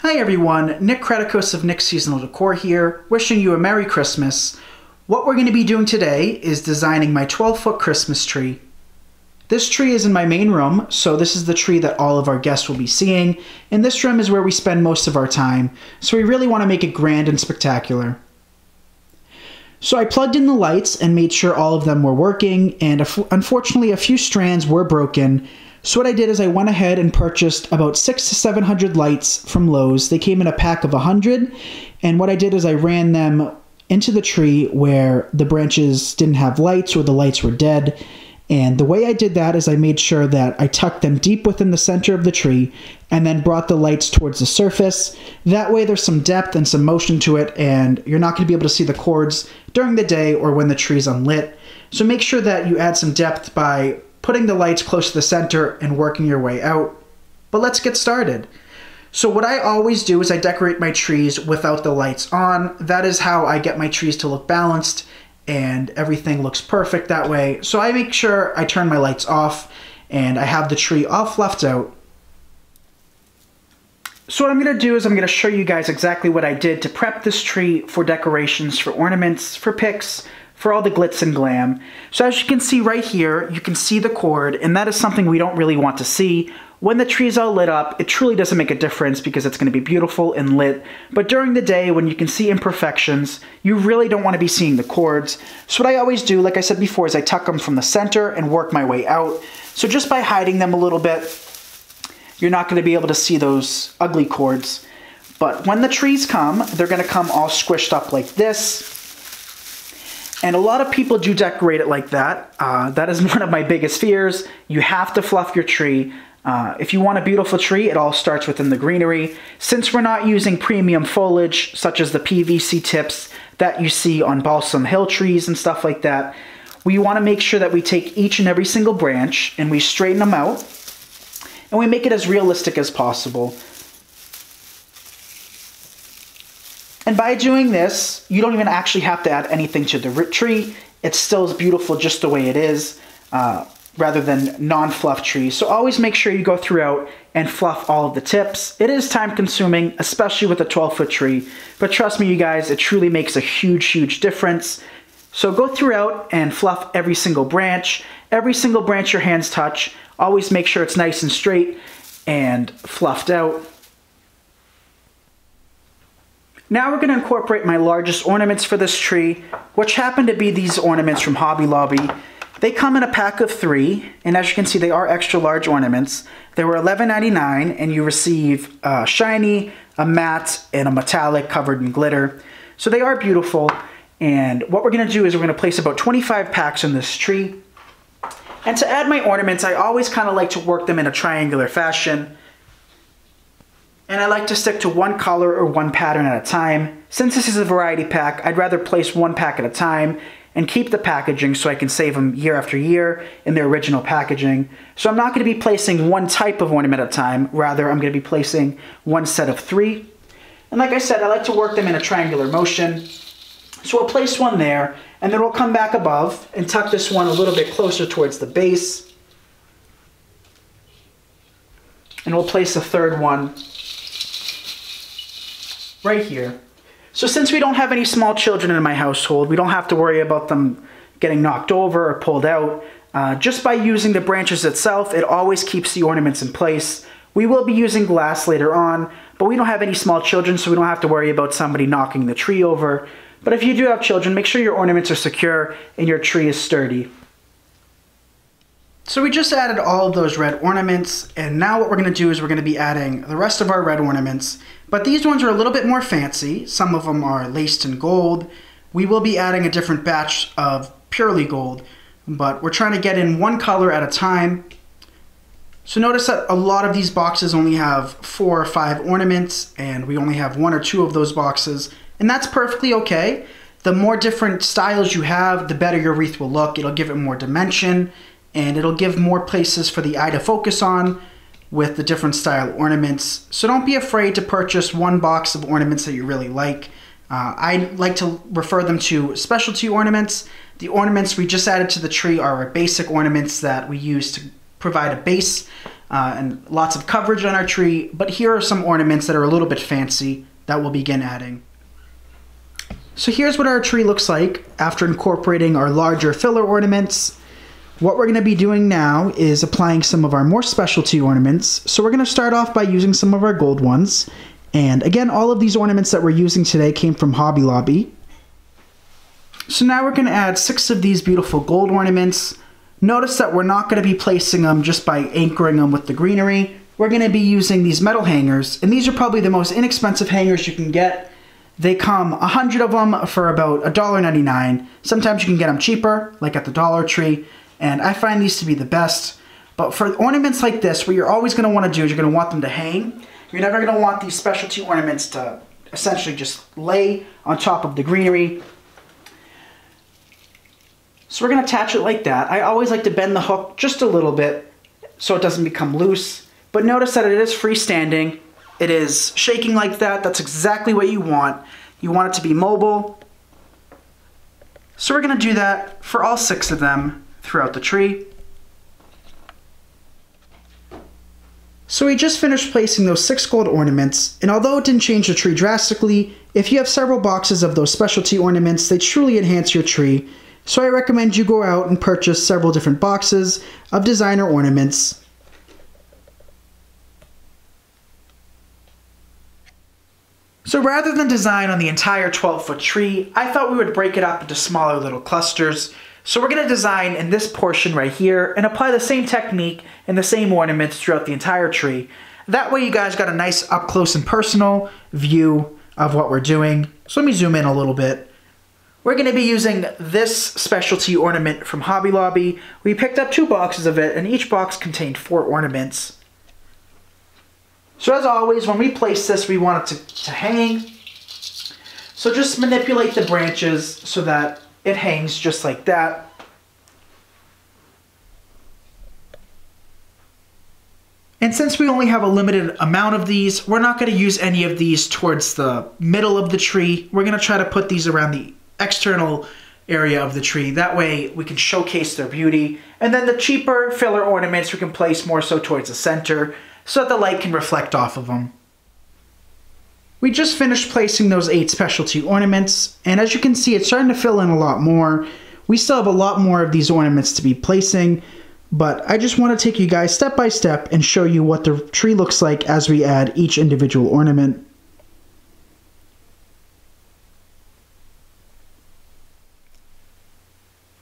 Hi everyone, Nick Kretikos of Nick's Seasonal Decor here, wishing you a Merry Christmas. What we're going to be doing today is designing my 12-foot Christmas tree. This tree is in my main room, so this is the tree that all of our guests will be seeing, and this room is where we spend most of our time, so we really want to make it grand and spectacular. So I plugged in the lights and made sure all of them were working, and unfortunately a few strands were broken. So what I did is I went ahead and purchased about 600 to 700 lights from Lowe's. They came in a pack of 100, and what I did is I ran them into the tree where the branches didn't have lights or the lights were dead. And the way I did that is I made sure that I tucked them deep within the center of the tree and then brought the lights towards the surface. That way there's some depth and some motion to it, and you're not going to be able to see the cords during the day or when the tree's unlit. So make sure that you add some depth by putting the lights close to the center and working your way out. But let's get started. So what I always do is I decorate my trees without the lights on. That is how I get my trees to look balanced and everything looks perfect that way. So I make sure I turn my lights off and I have the tree all fluffed out. So what I'm going to do is I'm going to show you guys exactly what I did to prep this tree for decorations, for ornaments, for picks, for all the glitz and glam. So as you can see right here, you can see the cord, and that is something we don't really want to see. When the tree is all lit up, it truly doesn't make a difference because it's going to be beautiful and lit. But during the day, when you can see imperfections, you really don't want to be seeing the cords. So what I always do, like I said before, is I tuck them from the center and work my way out. So just by hiding them a little bit, you're not going to be able to see those ugly cords. But when the trees come, they're going to come all squished up like this. And a lot of people do decorate it like that. That is one of my biggest fears. You have to fluff your tree. If you want a beautiful tree, it all starts within the greenery. Since we're not using premium foliage, such as the PVC tips that you see on Balsam Hill trees and stuff like that, we want to make sure that we take each and every single branch and we straighten them out and we make it as realistic as possible. And by doing this, you don't even actually have to add anything to the tree. It still is beautiful just the way it is, rather than non-fluff trees. So always make sure you go throughout and fluff all of the tips. It is time consuming, especially with a 12-foot tree, but trust me you guys, it truly makes a huge, huge difference. So go throughout and fluff every single branch your hands touch. Always make sure it's nice and straight and fluffed out. Now we're going to incorporate my largest ornaments for this tree, which happen to be these ornaments from Hobby Lobby. They come in a pack of 3, and as you can see, they are extra large ornaments. They were $11.99, and you receive a shiny, a matte, and a metallic covered in glitter. So they are beautiful, and what we're going to do is we're going to place about 25 packs on this tree. And to add my ornaments, I always kind of like to work them in a triangular fashion. And I like to stick to one color or one pattern at a time. Since this is a variety pack, I'd rather place one pack at a time and keep the packaging so I can save them year after year in their original packaging. So I'm not going to be placing one type of ornament at a time, rather I'm going to be placing one set of 3. And like I said, I like to work them in a triangular motion. So we'll place one there, and then we'll come back above and tuck this one a little bit closer towards the base. And we'll place a third one right here. So since we don't have any small children in my household, we don't have to worry about them getting knocked over or pulled out. Just by using the branches itself, it always keeps the ornaments in place. We will be using glass later on, but we don't have any small children, so we don't have to worry about somebody knocking the tree over. But if you do have children, make sure your ornaments are secure and your tree is sturdy. So we just added all of those red ornaments, and now what we're going to do is we're going to be adding the rest of our red ornaments. But these ones are a little bit more fancy. Some of them are laced in gold. We will be adding a different batch of purely gold, but we're trying to get in one color at a time. So notice that a lot of these boxes only have 4 or 5 ornaments, and we only have 1 or 2 of those boxes, and that's perfectly okay. The more different styles you have, the better your wreath will look. It'll give it more dimension, and it'll give more places for the eye to focus on with the different style ornaments. So don't be afraid to purchase one box of ornaments that you really like. I like to refer them to specialty ornaments. The ornaments we just added to the tree are our basic ornaments that we use to provide a base and lots of coverage on our tree, but here are some ornaments that are a little bit fancy that we'll begin adding. So here's what our tree looks like after incorporating our larger filler ornaments. What we're going to be doing now is applying some of our more specialty ornaments. So we're going to start off by using some of our gold ones. And again, all of these ornaments that we're using today came from Hobby Lobby. So now we're going to add 6 of these beautiful gold ornaments. Notice that we're not going to be placing them just by anchoring them with the greenery. We're going to be using these metal hangers, and these are probably the most inexpensive hangers you can get. They come 100 of them for about $1.99. Sometimes you can get them cheaper, like at the Dollar Tree, and I find these to be the best. But for ornaments like this, what you're always going to want to do is you're going to want them to hang. You're never going to want these specialty ornaments to essentially just lay on top of the greenery. So we're going to attach it like that. I always like to bend the hook just a little bit so it doesn't become loose. But notice that it is freestanding. It is shaking like that. That's exactly what you want. You want it to be mobile. So we're going to do that for all 6 of them throughout the tree. So we just finished placing those 6 gold ornaments, and although it didn't change the tree drastically, if you have several boxes of those specialty ornaments, they truly enhance your tree. So I recommend you go out and purchase several different boxes of designer ornaments. So rather than design on the entire 12-foot tree, I thought we would break it up into smaller little clusters. So we're going to design in this portion right here and apply the same technique and the same ornaments throughout the entire tree. That way you guys got a nice up close and personal view of what we're doing. So let me zoom in a little bit. We're going to be using this specialty ornament from Hobby Lobby. We picked up 2 boxes of it, and each box contained 4 ornaments. So as always, when we place this, we want it to hang. So just manipulate the branches so that it hangs just like that. And since we only have a limited amount of these, we're not going to use any of these towards the middle of the tree. We're going to try to put these around the external area of the tree. That way we can showcase their beauty. And then the cheaper filler ornaments we can place more so towards the center, so that the light can reflect off of them. We just finished placing those 8 specialty ornaments, and as you can see, it's starting to fill in a lot more. We still have a lot more of these ornaments to be placing, but I just want to take you guys step by step and show you what the tree looks like as we add each individual ornament.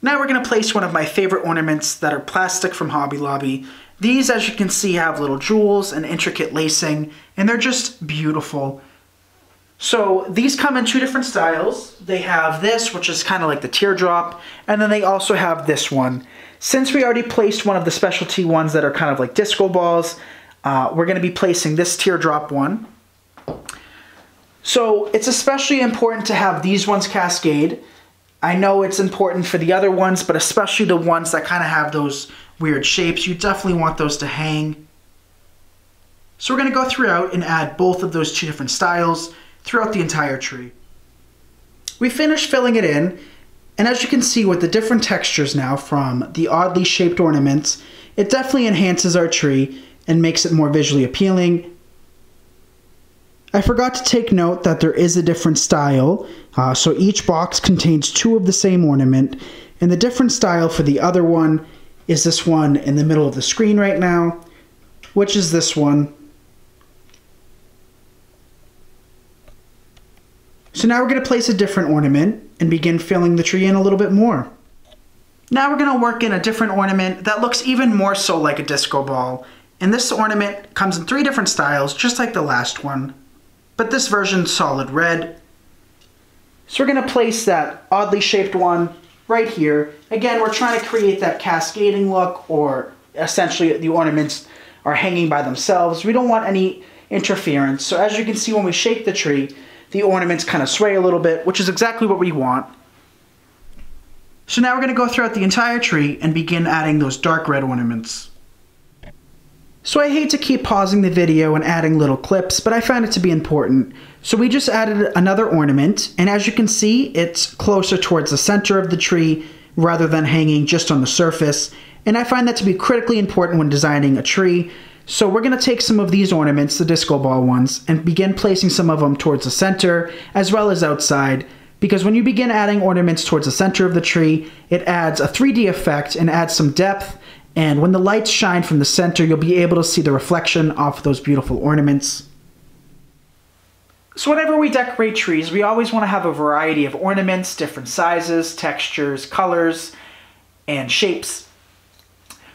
Now we're going to place one of my favorite ornaments that are plastic from Hobby Lobby. These, as you can see, have little jewels and intricate lacing, and they're just beautiful. So these come in 2 different styles. They have this, which is kind of like the teardrop, and then they also have this one. Since we already placed one of the specialty ones that are kind of like disco balls, we're going to be placing this teardrop one. So it's especially important to have these ones cascade. I know it's important for the other ones, but especially the ones that kind of have those weird shapes, you definitely want those to hang. So we're going to go throughout and add both of those 2 different styles throughout the entire tree. We finished filling it in, and as you can see with the different textures now from the oddly shaped ornaments, it definitely enhances our tree and makes it more visually appealing. I forgot to take note that there is a different style, so each box contains 2 of the same ornament, and the different style for the other one is this one in the middle of the screen right now, which is this one. So now we're going to place a different ornament and begin filling the tree in a little bit more. Now we're going to work in a different ornament that looks even more so like a disco ball. And this ornament comes in 3 different styles, just like the last one, but this version's solid red. So we're going to place that oddly shaped one right here. Again, we're trying to create that cascading look, or essentially the ornaments are hanging by themselves. We don't want any interference. So as you can see, when we shake the tree, the ornaments kind of sway a little bit, which is exactly what we want. So now we're going to go throughout the entire tree and begin adding those dark red ornaments. So I hate to keep pausing the video and adding little clips, but I found it to be important. So we just added another ornament, and as you can see, it's closer towards the center of the tree rather than hanging just on the surface. And I find that to be critically important when designing a tree. So we're going to take some of these ornaments, the disco ball ones, and begin placing some of them towards the center as well as outside, because when you begin adding ornaments towards the center of the tree, it adds a 3D effect and adds some depth, and when the lights shine from the center, you'll be able to see the reflection off of those beautiful ornaments. So whenever we decorate trees, we always want to have a variety of ornaments, different sizes, textures, colors, and shapes.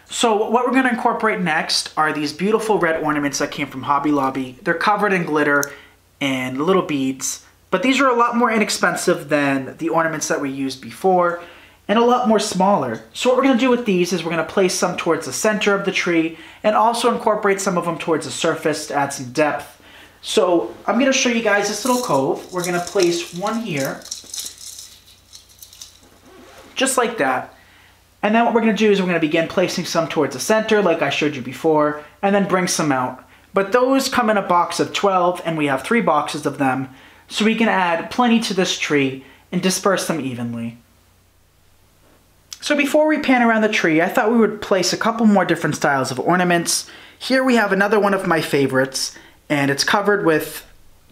So what we're going to incorporate next are these beautiful red ornaments that came from Hobby Lobby. They're covered in glitter and little beads, but these are a lot more inexpensive than the ornaments that we used before and a lot more smaller. So what we're going to do with these is we're going to place some towards the center of the tree and also incorporate some of them towards the surface to add some depth. So I'm going to show you guys this little cove. We're going to place one here, just like that. And then what we're going to do is we're going to begin placing some towards the center, like I showed you before, and then bring some out. But those come in a box of 12, and we have 3 boxes of them, so we can add plenty to this tree and disperse them evenly. So before we pan around the tree, I thought we would place a couple more different styles of ornaments. Here we have another one of my favorites, and it's covered with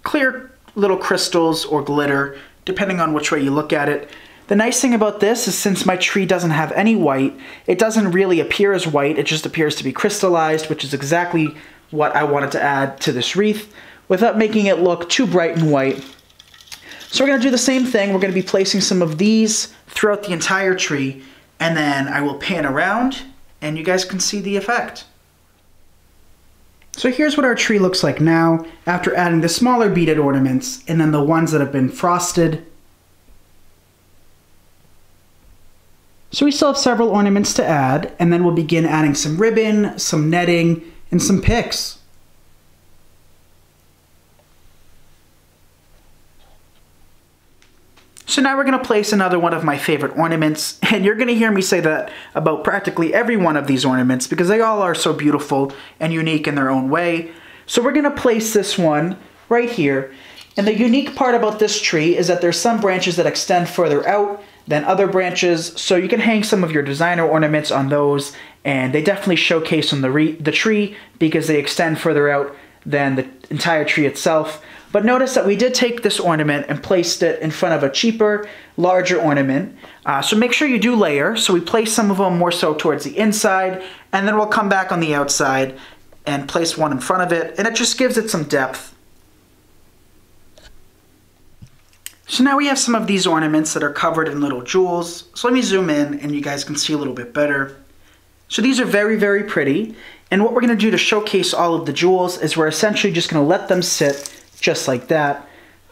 clear little crystals or glitter, depending on which way you look at it. The nice thing about this is since my tree doesn't have any white, it doesn't really appear as white, it just appears to be crystallized, which is exactly what I wanted to add to this wreath without making it look too bright and white. So we're going to do the same thing. We're going to be placing some of these throughout the entire tree, and then I will pan around and you guys can see the effect. So here's what our tree looks like now after adding the smaller beaded ornaments and then the ones that have been frosted. So we still have several ornaments to add, and then we'll begin adding some ribbon, some netting, and some picks. So now we're going to place another one of my favorite ornaments, and you're going to hear me say that about practically every one of these ornaments because they all are so beautiful and unique in their own way. So we're going to place this one right here, and the unique part about this tree is that there's some branches that extend further out than other branches, so you can hang some of your designer ornaments on those, and they definitely showcase on the tree because they extend further out than the entire tree itself. But notice that we did take this ornament and placed it in front of a cheaper, larger ornament. So make sure you do layer. So we place some of them more so towards the inside, and then we'll come back on the outside and place one in front of it, and it just gives it some depth. So now we have some of these ornaments that are covered in little jewels. So let me zoom in and you guys can see a little bit better. So these are very, very pretty. And what we're going to do to showcase all of the jewels is we're essentially just going to let them sit just like that.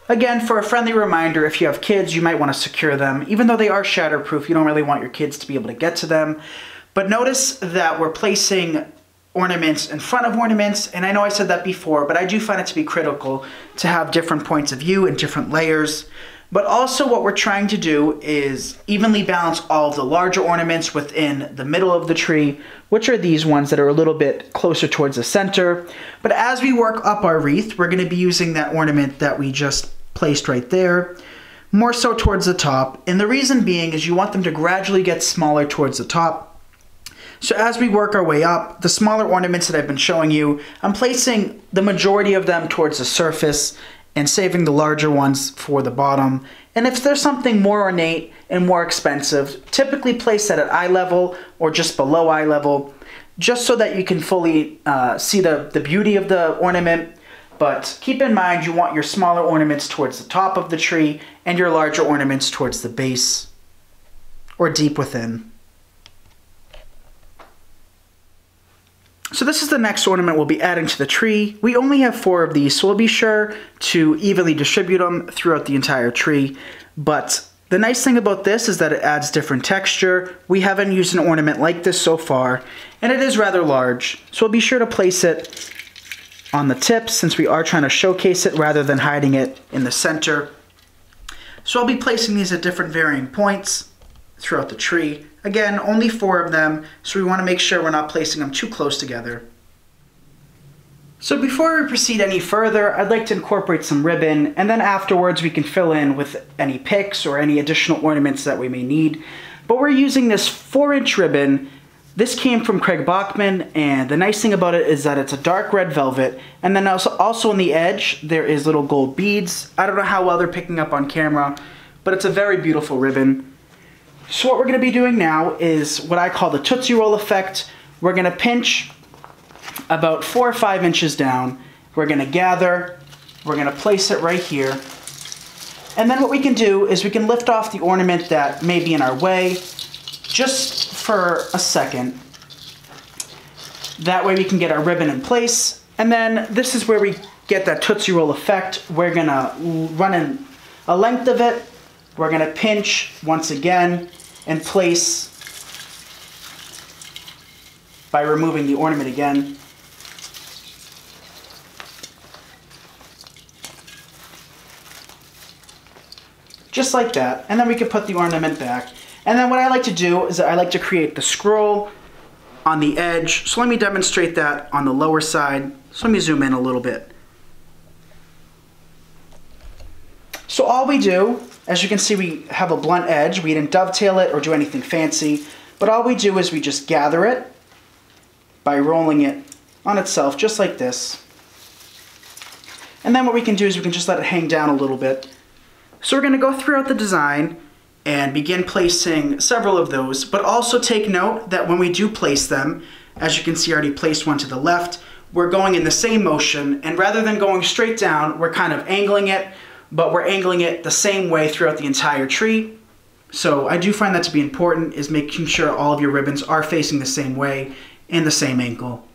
Again, for a friendly reminder, if you have kids, you might want to secure them. Even though they are shatterproof, you don't really want your kids to be able to get to them. But notice that we're placing ornaments in front of ornaments, and I know I said that before, but I do find it to be critical to have different points of view and different layers. But also what we're trying to do is evenly balance all of the larger ornaments within the middle of the tree, which are these ones that are a little bit closer towards the center. But as we work up our wreath, we're going to be using that ornament that we just placed right there, more so towards the top. And the reason being is you want them to gradually get smaller towards the top. So as we work our way up, the smaller ornaments that I've been showing you, I'm placing the majority of them towards the surface and saving the larger ones for the bottom. And if there's something more ornate and more expensive, typically place that at eye level or just below eye level, just so that you can fully see the beauty of the ornament. But keep in mind you want your smaller ornaments towards the top of the tree and your larger ornaments towards the base or deep within. So this is the next ornament we'll be adding to the tree. We only have 4 of these, so we'll be sure to evenly distribute them throughout the entire tree. But the nice thing about this is that it adds different texture. We haven't used an ornament like this so far, and it is rather large. So we'll be sure to place it on the tips since we are trying to showcase it rather than hiding it in the center. So I'll be placing these at different varying points throughout the tree. Again, only 4 of them, so we want to make sure we're not placing them too close together. So before we proceed any further, I'd like to incorporate some ribbon, and then afterwards we can fill in with any picks or any additional ornaments that we may need. But we're using this 4-inch ribbon This came from Craig Bachman, and the nice thing about it is that it's a dark red velvet, and then also on the edge there is little gold beads. I don't know how well they're picking up on camera, but it's a very beautiful ribbon. So what we're going to be doing now is what I call the Tootsie Roll effect. We're going to pinch about 4 or 5 inches down. We're going to gather, we're going to place it right here, and then what we can do is we can lift off the ornament that may be in our way just for a second. That way we can get our ribbon in place, and then this is where we get that Tootsie Roll effect. We're going to run in a length of it, we're going to pinch once again and place by removing the ornament again. Just like that, and then we can put the ornament back. And then what I like to do is I like to create the scroll on the edge. So let me demonstrate that on the lower side. So let me zoom in a little bit. So all we do, as you can see, we have a blunt edge. We didn't dovetail it or do anything fancy, but all we do is we just gather it by rolling it on itself just like this. And then what we can do is we can just let it hang down a little bit. So we're going to go throughout the design and begin placing several of those, but also take note that when we do place them, as you can see I already placed one to the left, we're going in the same motion, and rather than going straight down, we're kind of angling it, but we're angling it the same way throughout the entire tree. So I do find that to be important, is making sure all of your ribbons are facing the same way and the same angle.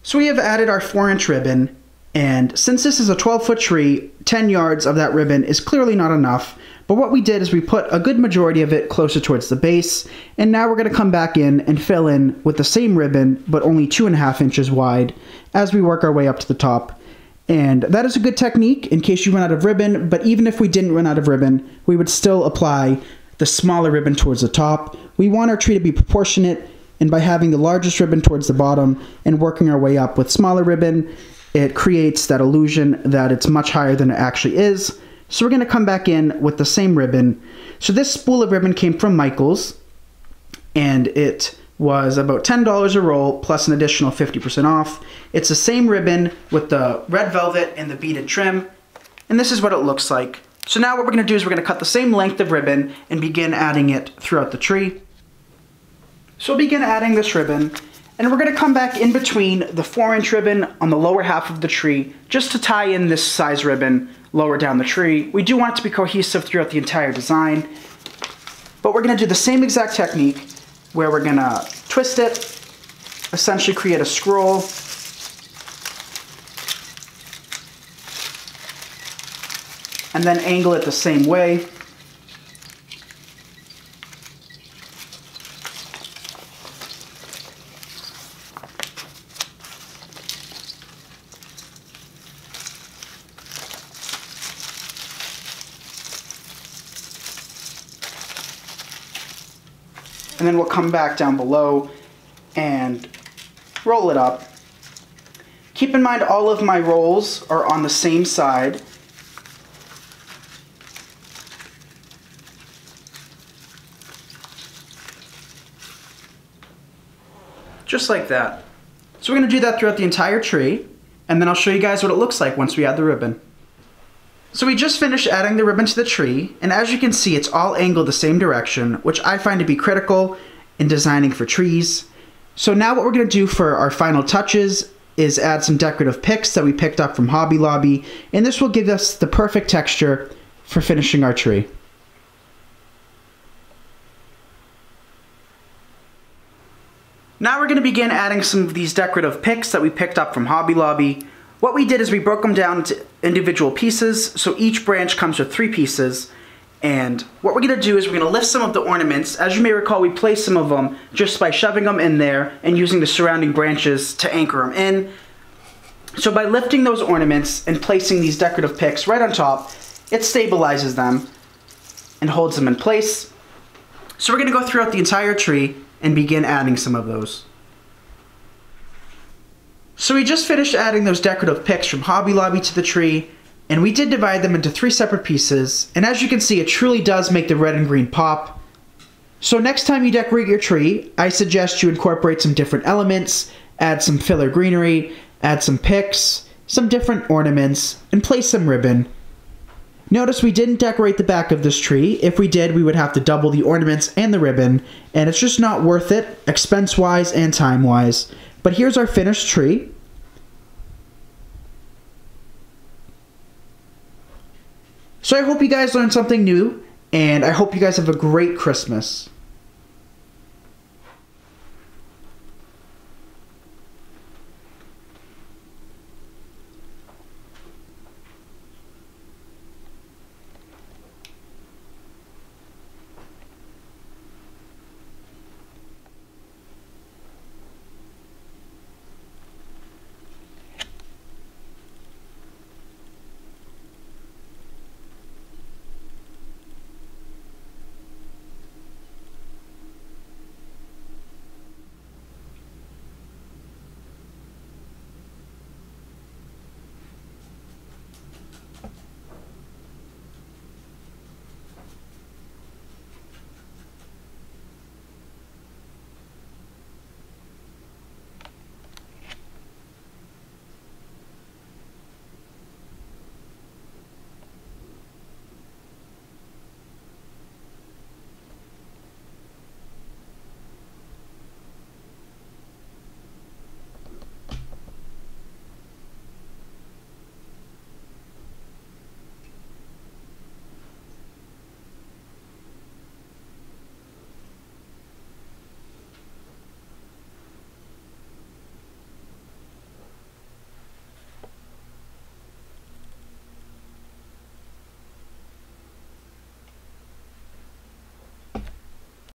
So we have added our 4-inch ribbon, and since this is a 12-foot tree, 10 yards of that ribbon is clearly not enough, but what we did is we put a good majority of it closer towards the base, and now we're going to come back in and fill in with the same ribbon, but only 2.5 inches wide, as we work our way up to the top. And that is a good technique in case you run out of ribbon, but even if we didn't run out of ribbon, we would still apply the smaller ribbon towards the top. We want our tree to be proportionate, and by having the largest ribbon towards the bottom and working our way up with smaller ribbon, it creates that illusion that it's much higher than it actually is. So we're going to come back in with the same ribbon. So this spool of ribbon came from Michaels, and it was about $10 a roll plus an additional 50% off. It's the same ribbon with the red velvet and the beaded trim, and this is what it looks like. So now what we're going to do is we're going to cut the same length of ribbon and begin adding it throughout the tree. So we'll begin adding this ribbon, and we're going to come back in between the 4-inch ribbon on the lower half of the tree just to tie in this size ribbon lower down the tree. We do want it to be cohesive throughout the entire design, but we're going to do the same exact technique where we're going to twist it, essentially create a scroll, and then angle it the same way. And then we'll come back down below and roll it up. Keep in mind all of my rolls are on the same side. Just like that. So we're going to do that throughout the entire tree, and then I'll show you guys what it looks like once we add the ribbon. So we just finished adding the ribbon to the tree, and as you can see, it's all angled the same direction, which I find to be critical in designing for trees. So now what we're going to do for our final touches is add some decorative picks that we picked up from Hobby Lobby, and this will give us the perfect texture for finishing our tree. Now we're going to begin adding some of these decorative picks that we picked up from Hobby Lobby. What we did is we broke them down into individual pieces, so each branch comes with 3 pieces. And what we're going to do is we're going to lift some of the ornaments. As you may recall, we placed some of them just by shoving them in there and using the surrounding branches to anchor them in. So by lifting those ornaments and placing these decorative picks right on top, it stabilizes them and holds them in place. So we're going to go throughout the entire tree and begin adding some of those. So we just finished adding those decorative picks from Hobby Lobby to the tree, and we did divide them into 3 separate pieces, and as you can see, it truly does make the red and green pop. So next time you decorate your tree, I suggest you incorporate some different elements, add some filler greenery, add some picks, some different ornaments, and place some ribbon. Notice we didn't decorate the back of this tree. If we did, we would have to double the ornaments and the ribbon, and it's just not worth it, expense-wise and time-wise. But here's our finished tree. So I hope you guys learned something new, and I hope you guys have a great Christmas.